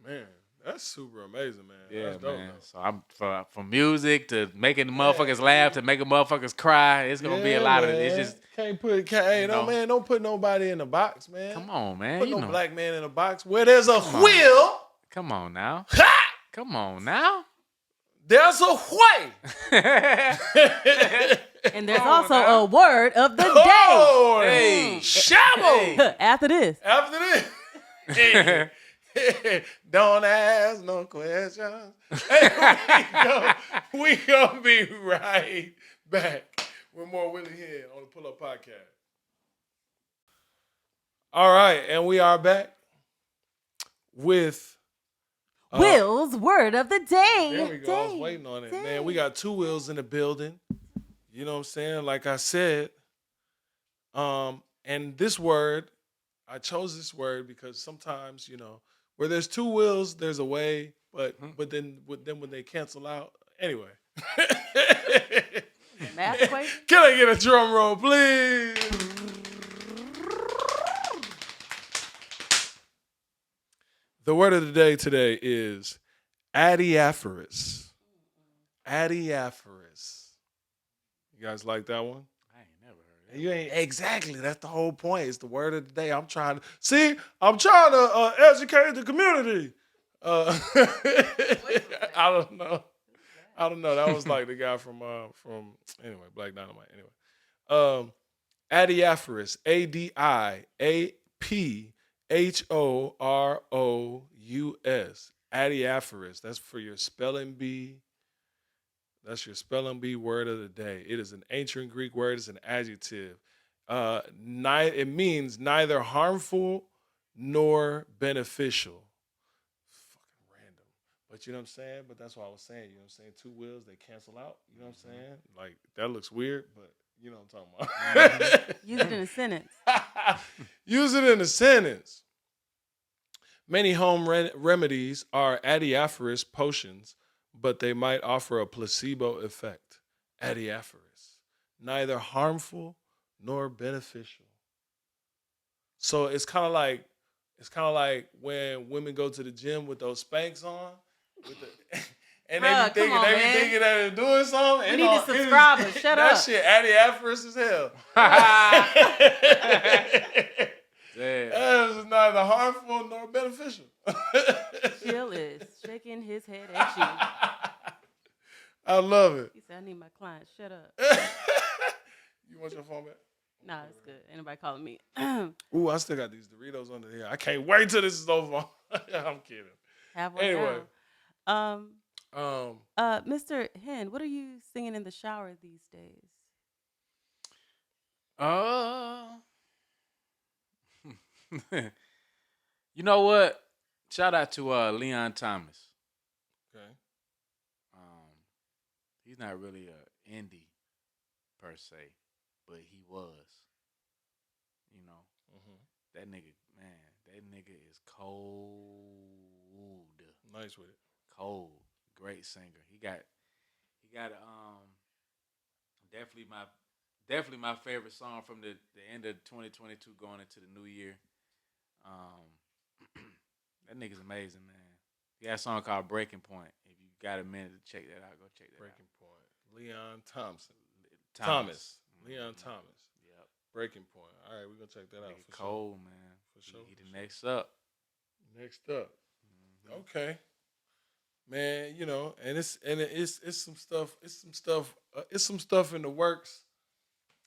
Man, that's super amazing, man. Yeah, That's dope, man. though. So I'm from music to making the motherfuckers laugh to making motherfuckers cry. It's gonna be a lot of it. It's just don't put nobody in a box, man. come on, man. Put You no know, black man in a box where there's a Come on. wheel. come on now, Ha! come on now. There's a way. And there's Come on also now. a word of the day. Oh, Hey. shabbo. After this. After this. Don't ask no questions. Hey, we gonna be right back with more Willie Hyn on the Pull Up Podcast. All right, and we are back with Will's word of the day. There we go. I was waiting on it, man. We got two Wills in the building. You know what I'm saying? Like I said, and this word, I chose this word because sometimes, you know, where there's two Wills, there's a way, but then when they cancel out, anyway. Mathquake. Can I get a drum roll, please? The word of the day today is adiaphorous. Adiaphorous. You guys like that one? I ain't never heard. You ain't exactly. That's the whole point. It's the word of the day. I'm trying to educate the community. I don't know. That was like the guy from Black Dynamite. Anyway, adiaphorous. ADIAPHOROUS. Adiaphorous. That's for your spelling bee. That's your spelling bee word of the day. It is an ancient Greek word. It's an adjective. It means neither harmful nor beneficial. Fucking random. But you know what I'm saying? But that's what I was saying. You know what I'm saying? Two Wills, they cancel out. You know what I'm saying? Like, that looks weird, but you know what I'm talking about. Use it in a sentence. Use it in a sentence. Many home remedies are adiaphorous potions, but they might offer a placebo effect. Adiaphorous. Neither harmful nor beneficial. So it's kind of like when women go to the gym with those Spanx on, and Bruh, they be thinking that they're doing something. We need a subscriber. Shut up. That shit adiaphorous as hell. Damn. That is neither harmful nor beneficial. Chill is shaking his head at you. I love it. He said, I need my client. Shut up. You want your phone back? Nah, it's good. Ain't nobody calling me. Ooh, I still got these Doritos under here. I can't wait till this is over. I'm kidding. Have one Anyway. now. Mr. Hyn, what are you singing in the shower these days? You know what? Shout out to Leon Thomas. Okay. He's not really a indie per se, but he was. You know, that nigga is cold. Nice with it. Cold. Great singer. He got definitely my favorite song from the end of 2022 going into the new year. That nigga's amazing, man. He got a song called Breaking Point. If you got a minute to check that out, go check that Breaking out. Point. Leon Thomas. Leon Mm-hmm. Thomas. Yep. Breaking Point. All right, we're going to check that out. Nigga For cold, man. For sure. He the next up. Next up. Mm-hmm. Okay. Man, you know, and it's some stuff in the works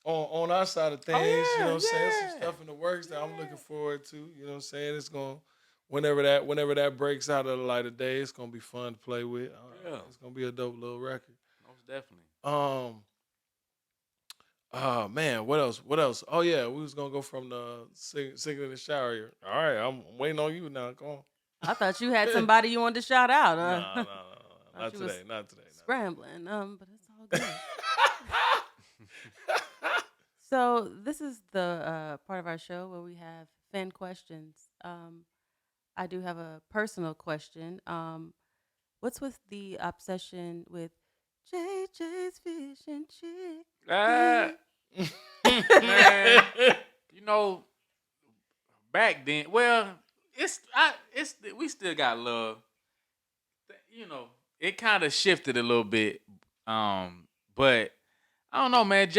on our side of things. You know what I'm saying? Some stuff in the works that I'm looking forward to. You know what I'm saying? It's going whenever that breaks out of the light of day, it's gonna be fun to play with. It's gonna be a dope little record. Most definitely. Man, what else? Oh yeah, we was gonna go from the singing in the shower here. All right, I'm waiting on you now. Come on. I thought you had somebody you wanted to shout out. No. Not today. scrambling, but it's all good. So this is the part of our show where we have fan questions. I do have a personal question. What's with the obsession with JJ's fish and chick? Man, you know, back then, well, we still got love. You know, it kind of shifted a little bit, but I don't know, man.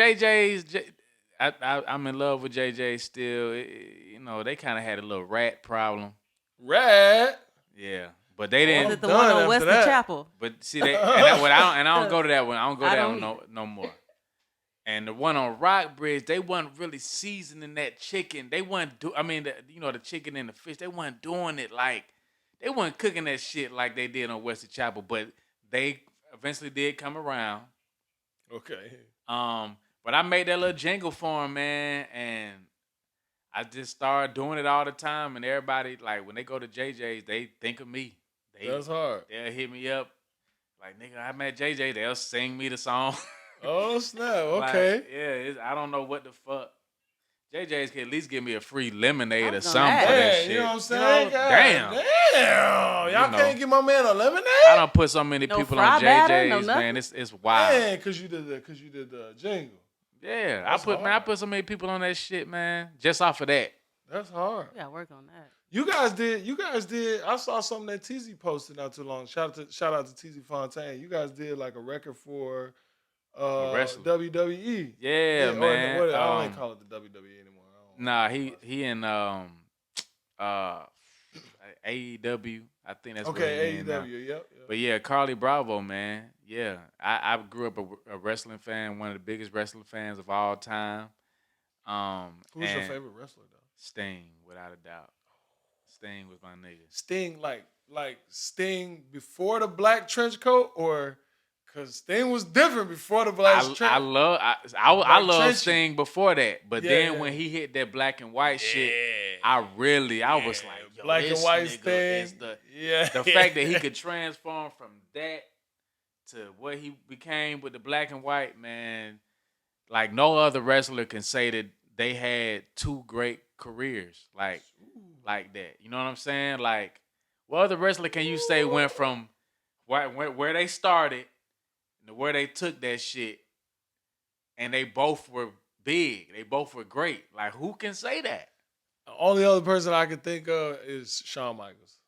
I'm in love with JJ still. You know, they kind of had a little rat problem. Rat. Yeah, but they Is didn't. it the one on Wesley that. Chapel? But see, I don't go to that one. I don't go to that one either. no more. And the one on Rockbridge, they wasn't really seasoning that chicken. They wasn't the chicken and the fish. They wasn't doing it like they wasn't cooking that shit like they did on Wesley Chapel. But they eventually did come around. Okay. But I made that little jingle for him, man, and I just started doing it all the time. And everybody, like, when they go to JJ's, they think of me. That's hard. They'll hit me up, like, nigga, I'm at JJ. They'll sing me the song. Oh, snap. Okay. Like, yeah, I don't know what the fuck. JJ's can at least give me a free lemonade or was something gonna for that ask. shit. You know what I'm saying? God Damn. Y'all can't give my man a lemonade? I don't put so many No people fry on batter, no JJ's, man. nothing? It's wild. Man, because you did the jingle. Yeah, That's I hard. put so many people on that shit, man. Just off of that. That's hard. We gotta work on that. You guys did. I saw something that TZ posted not too long. Shout out to TZ Fontaine. You guys did like a record for wrestler. WWE. Yeah, man. I don't even call it the WWE anymore. Nah, he in AEW. I think that's where he in now. AEW. Yep. But yeah, Carly Bravo, man. Yeah, I grew up a wrestling fan, one of the biggest wrestling fans of all time. Who's your favorite wrestler though? Sting, without a doubt. Sting was my nigga. Sting, like Sting before the black trench coat, or because Sting was different before the black trench. I love trench. Sting before that, but then Yeah. when he hit that black and white shit, I was like, yo, black this and white nigga Sting. is the Yeah, the fact that he could transform from that to what he became with the black and white, man. Like no other wrestler can say that they had two great careers like that. You know what I'm saying? Like, what other wrestler can you say went from where they started to where they took that shit, and they both were big. They both were great. Like, who can say that? The only other person I can think of is Shawn Michaels.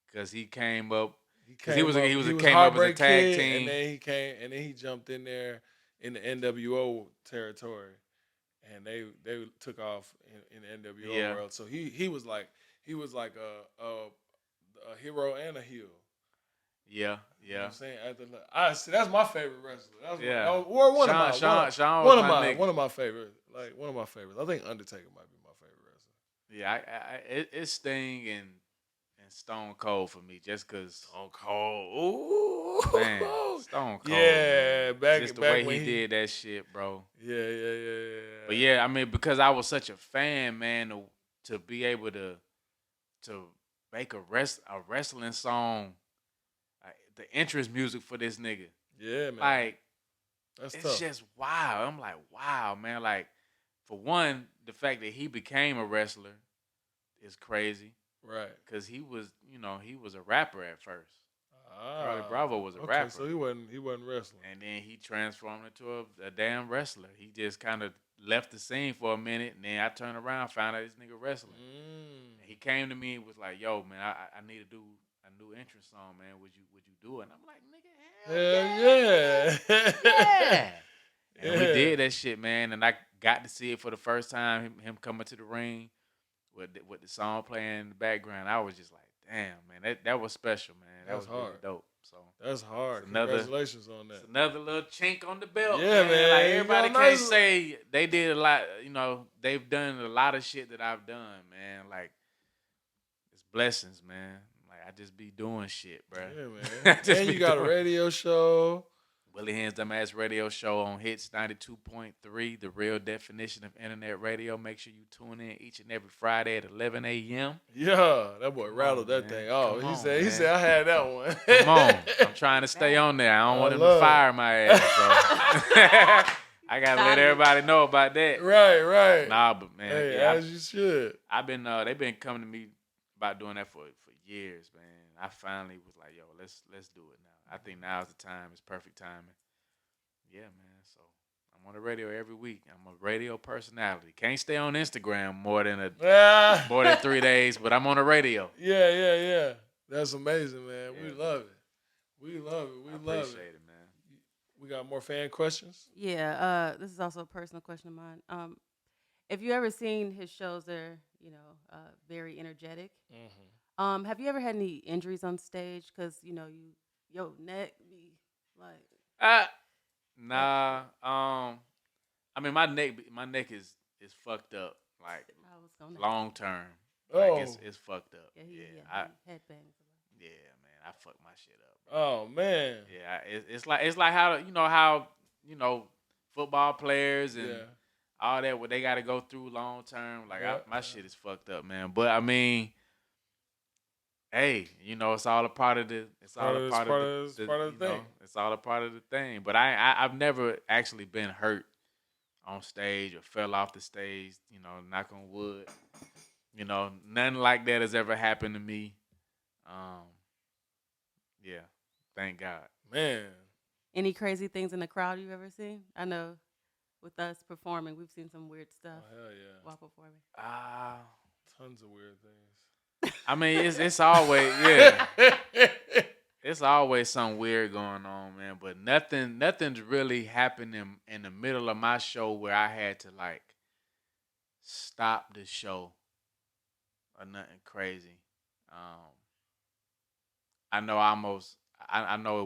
Because he came up. He He was came up as a Heartbreak tag Kid, team. and then he jumped in there in the NWO territory, and they took off in the NWO world. So he was like a hero and a heel. Yeah. You know what I'm saying? That's my favorite wrestler. Yeah. One of my favorites. Like one of my favorites. I think Undertaker might be my favorite wrestler. Yeah, it's Sting and Stone Cold for me, just because Stone Cold. Ooh. Man, Stone Cold. Yeah, man. Just the way when he did that shit, bro. Yeah. But yeah, I mean, because I was such a fan, man, to be able to make a wrestling song, the entrance music for this nigga. Yeah, man. Like, that's it's tough. just wow. I'm like, wow, man. Like, for one, the fact that he became a wrestler is crazy. Right. Because he was a rapper at first. Carly Bravo was a rapper. So he wasn't wrestling. And then he transformed into a damn wrestler. He just kind of left the scene for a minute, and then I turned around, found out this nigga wrestling. And he came to me and was like, "Yo, man, I need to do a new entrance song, man. Would you do it?" And I'm like, "Nigga, hell yeah." And we did that shit, man. And I got to see it for the first time. Him coming to the ring with the song playing in the background. I was just like, damn, man, that was special, man. That was hard. really dope. So that's hard. Congratulations on that. It's another little chink on the belt. Yeah, man. Like, everybody can't say they did a lot. You know, they've done a lot of shit that I've done, man. Like, it's blessings, man. Like, I just be doing shit, bro. Yeah, man. And you got a radio show. Willie Hyn's Dumbass Radio Show on Hits 92.3, the real definition of internet radio. Make sure you tune in each and every Friday at 11 a.m. Yeah, that boy rattled on, that man. thing. Oh, Come he on, said man. I had that one. Come on. I'm trying to stay on there. I don't want him to love it. fire my ass. So. I got to let everybody know about that. Right. Nah, but, man. Hey, yeah, as you should. I've been, they've been coming to me about doing that for years, man. I finally was like, yo, let's do it now. I think now's the time. It's perfect timing. Yeah, man. So I'm on the radio every week. I'm a radio personality. Can't stay on Instagram more than 3 days, but I'm on the radio. Yeah. That's amazing, man. Yeah, we love it. We love Appreciate it, man. We got more fan questions? Yeah, this is also a personal question of mine. If you ever seen his shows, they're very energetic. Mm-hmm. Have you ever had any injuries on stage? Because your neck be like. Nah. I mean, my neck is fucked up, like long term. Like it's fucked up. Yeah, headbangs. Yeah, man, I fucked my shit up. Oh man. Yeah, it's like how football players and all that what they got to go through long term. Like my shit is fucked up, man. But I mean, hey, it's all a part of the. It's all a part of the thing. It's all a part of the thing. But I've never actually been hurt on stage or fell off the stage. Knock on wood. Nothing like that has ever happened to me. Yeah, thank God. Man. Any crazy things in the crowd you've ever seen? I know with us performing, we've seen some weird stuff. Oh, hell yeah. While performing. Tons of weird things. I mean, it's always it's always something weird going on, man. But nothing's really happened in the middle of my show where I had to like stop the show or nothing crazy. I know at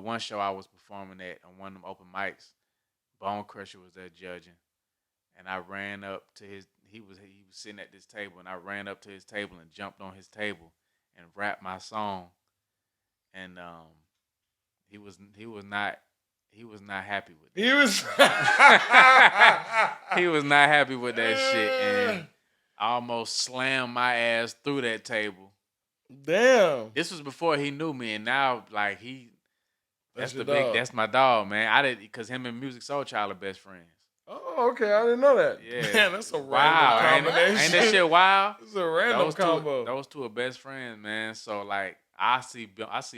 one show I was performing at on one of them open mics, Bone Crusher was there judging, and I ran up to he was sitting at this table, and I ran up to his table and jumped on his table and rapped my song, and he was not happy with it. He was he was not happy with that shit, and I almost slammed my ass through that table. Damn. This was before he knew me, and now like that's my dog, man. I didn't because him and Music Soul Child are best friends. Oh, okay. I didn't know that. Yeah, man, that's a random combination. Ain't that shit wild? It's a random combo. Those two are best friends, man. So like I see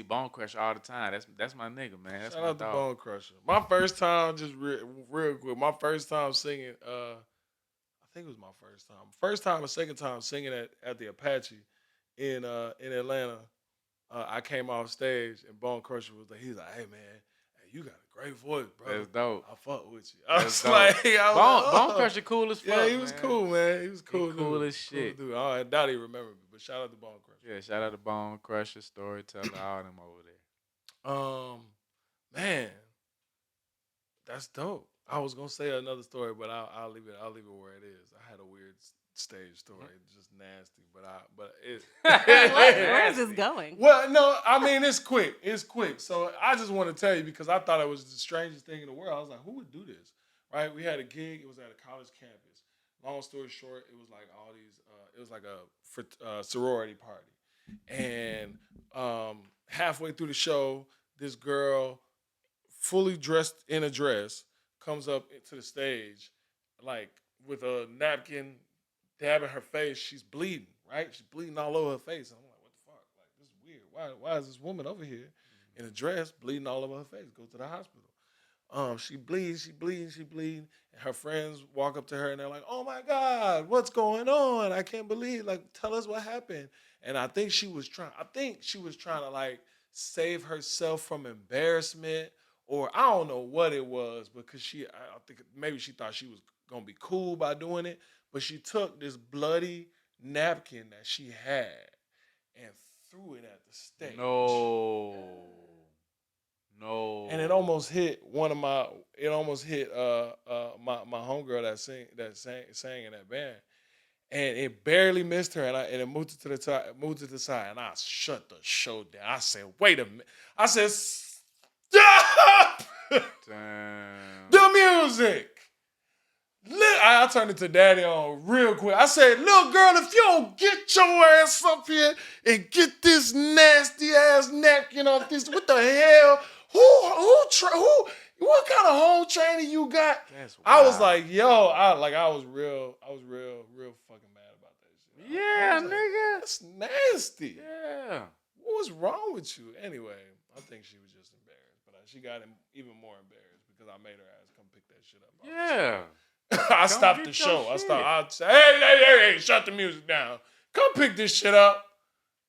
Bone Crusher all the time. That's my nigga, man. That's Shout my out dog. to Bone Crusher. My first time, just real quick. My first time singing. I think it was my first time. First time or second time singing at the Apache in Atlanta. I came off stage and Bone Crusher was like, he's like, hey man, you got a great voice, bro. That's dope. I fuck with you. I was like, Bone Crusher cool as fuck. Yeah, he was cool, man. He was cool. He cool as shit. Cool dude. I doubt he remember me, but shout out to Bone Crusher. Yeah, shout out to Bone Crusher, Storyteller, all them over there. Man, that's dope. I was gonna say another story, but I'll leave it where it is. I had a weird stage story, just nasty, but it. Where is this going? Well, no, I mean it's quick. It's quick. So I just want to tell you because I thought it was the strangest thing in the world. I was like, who would do this? Right? We had a gig. It was at a college campus. Long story short, it was like all these. It was like a sorority party, and halfway through the show, this girl, fully dressed in a dress, comes up to the stage, like with a napkin, dabbing her face. She's bleeding, right? She's bleeding all over her face. I'm like, what the fuck? Like, this is weird. Why is this woman over here in a dress bleeding all over her face? Go to the hospital. She bleeds, and her friends walk up to her and they're like, oh my God, what's going on? I can't believe, like, tell us what happened. And I think she was trying to like save herself from embarrassment, or I don't know what it was, because I think maybe she thought she was gonna be cool by doing it, but she took this bloody napkin that she had and threw it at the stage. No. And it almost hit my homegirl that sang in that band. And it barely missed her, and it moved to the side, and I shut the show down. I said, wait a minute. I said, stop! Damn. The music. I turned it to daddy on real quick. I said, little girl, if you don't get your ass up here and get this nasty ass napkin off this, what the hell? What kind of home training you got? I was like, yo, I was real fucking mad about that shit. Yeah, like, nigga. that's nasty. Yeah. What was wrong with you? Anyway, I think she was just embarrassed, but she got even more embarrassed because I made her ass come pick that shit up. Yeah. I stopped the show. I said, hey, shut the music down. Come pick this shit up.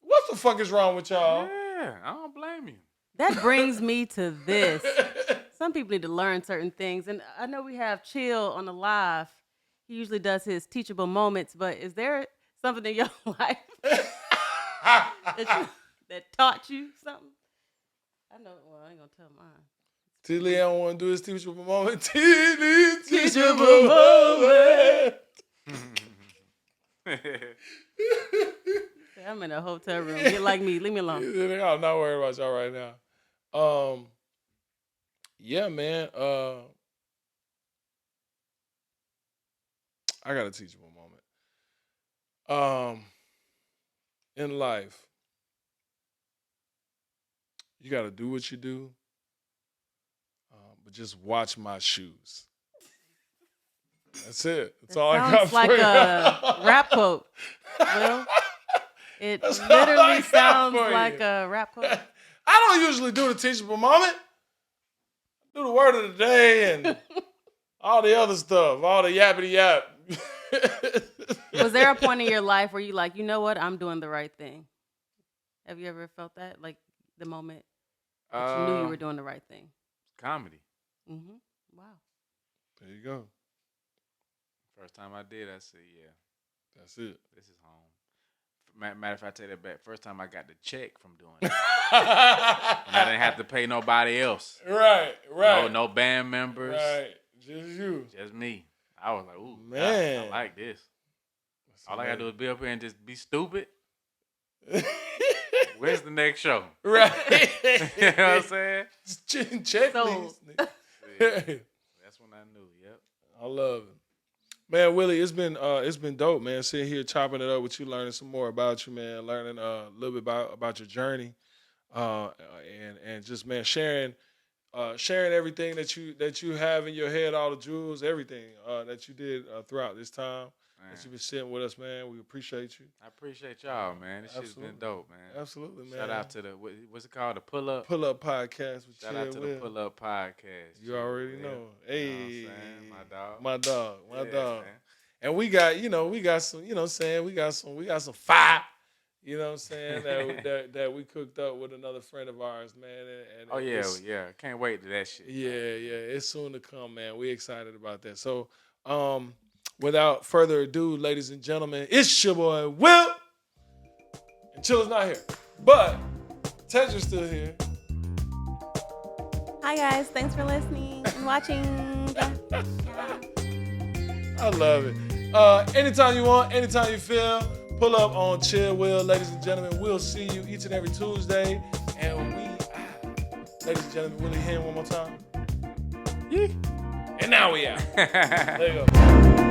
What the fuck is wrong with y'all? Yeah, I don't blame you. That brings me to this. Some people need to learn certain things. And I know we have Chill on the live. He usually does his teachable moments, but is there something in your life that taught you something? I know, well, I ain't gonna tell mine. TLee, I don't want to do his teachable moment. TLee, teachable moment. I'm in a hotel room. Get like me. Leave me alone. I'm not worried about y'all right now. Yeah, man. I got a teachable moment. In life, you got to do what you do, but just watch my shoes. That's it. That's all I got Sounds like for you. a rap quote. Well, it That's all I literally got sounds for like you. a rap quote. I don't usually do the teachable moment. I do the word of the day and all the other stuff, all the yappity yap. Was there a point in your life where you like, you know what, I'm doing the right thing? Have you ever felt that? Like the moment that you knew you were doing the right thing? Comedy. Mm-hmm. Wow. There you go. First time I did, I said, yeah, That's it. this is home. Matter of fact, I take that back. First time I got the check from doing it. And I didn't have to pay nobody else. Right. No band members. Right. Just you. Just me. I was like, ooh, Man. I like this. All I gotta do is be up here and just be stupid. When's the next show? Right. You know what I'm saying? Check So- please. That's when I knew, yep. I love it. Man, Willie, it's been dope, man. Sitting here chopping it up with you, learning some more about you, man. Learning a little bit about your journey, and just, man, sharing everything that you have in your head, all the jewels, everything that you did throughout this time that you've been sitting with us, man. We appreciate you. I appreciate y'all, man. This shit's been dope, man. Absolutely, man. Shout out to the what's it called? The Pull Up. Pull Up Podcast with Shout out to the Will. Pull Up Podcast. You already Will. know. You Hey, know what I'm saying? My dog. my dog. Yeah, man. And we got some, you know what I'm saying, we got some fire, you know what I'm saying, that we cooked up with another friend of ours, man. And Oh yeah, yeah. Can't wait to that shit. Yeah, it's soon to come, man. We excited about that. So, without further ado, ladies and gentlemen, it's your boy Will. And Chill's not here. But Tedra's still here. Hi guys, thanks for listening and watching. I love it. Anytime you want, anytime you feel, pull up on Chill Will, ladies and gentlemen. We'll see you each and every Tuesday. And ladies and gentlemen, Willie Hyn one more time. Yeah. And now we out. There you go.